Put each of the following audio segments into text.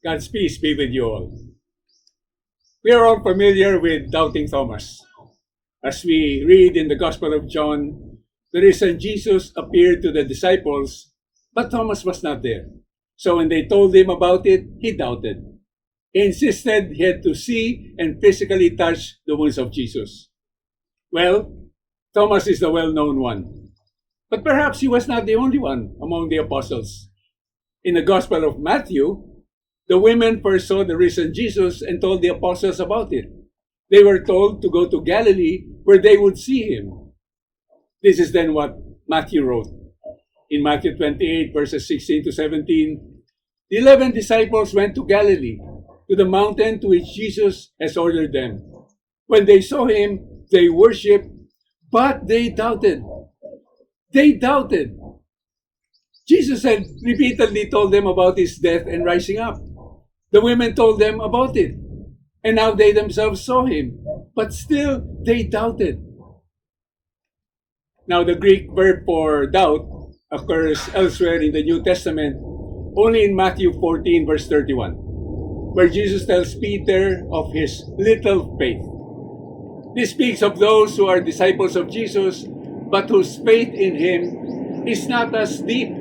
God's peace be with you all. We are all familiar with doubting Thomas. As we read in the Gospel of John, the risen Jesus appeared to the disciples, but Thomas was not there. So when they told him about it, he doubted. He insisted he had to see and physically touch the wounds of Jesus. Well, Thomas is the well-known one. But perhaps he was not the only one among the apostles. In the Gospel of Matthew, the women first saw the risen Jesus and told the apostles about it. They were told to go to Galilee where they would see him. This is then what Matthew wrote. In Matthew 28, verses 16 to 17, the 11 disciples went to Galilee, to the mountain to which Jesus has ordered them. When they saw him, they worshipped, but they doubted. They doubted. Jesus had repeatedly told them about his death and rising up. The women told them about it, and now they themselves saw him, but still they doubted. Now the Greek verb for doubt occurs elsewhere in the New Testament, only in Matthew 14, verse 31, where Jesus tells Peter of his little faith. This speaks of those who are disciples of Jesus, but whose faith in him is not as deep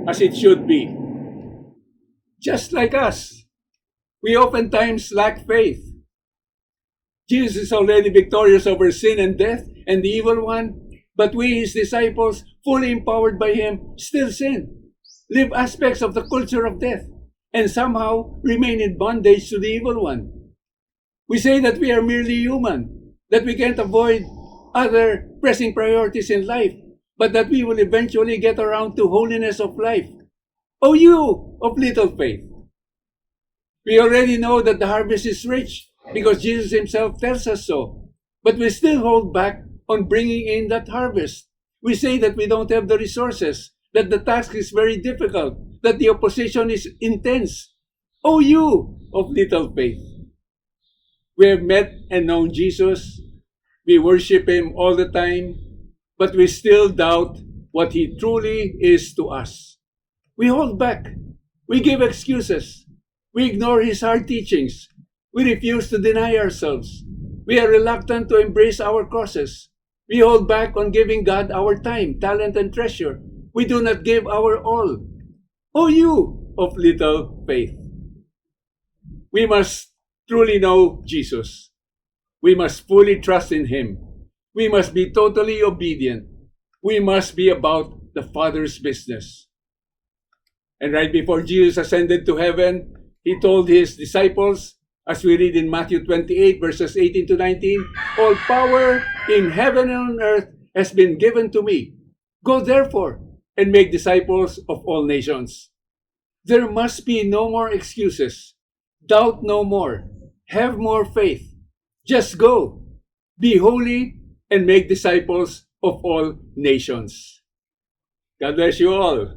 as it should be. Just like us, we oftentimes lack faith. Jesus is already victorious over sin and death and the evil one, but we, his disciples, fully empowered by him, still sin, live aspects of the culture of death, and somehow remain in bondage to the evil one. We say that we are merely human, that we can't avoid other pressing priorities in life, but that we will eventually get around to holiness of life. O you of little faith! We already know that the harvest is rich because Jesus himself tells us so, but we still hold back on bringing in that harvest. We say that we don't have the resources, that the task is very difficult, that the opposition is intense. O you of little faith! We have met and known Jesus. We worship him all the time, but we still doubt what he truly is to us. We hold back. We give excuses. We ignore his hard teachings. We refuse to deny ourselves. We are reluctant to embrace our crosses. We hold back on giving God our time, talent, and treasure. We do not give our all. O you of little faith! We must truly know Jesus. We must fully trust in him. We must be totally obedient. We must be about the Father's business. And right before Jesus ascended to heaven, he told his disciples, as we read in Matthew 28, verses 18 to 19, all power in heaven and on earth has been given to me. Go therefore and make disciples of all nations. There must be no more excuses. Doubt no more. Have more faith. Just go. Be holy and make disciples of all nations. God bless you all.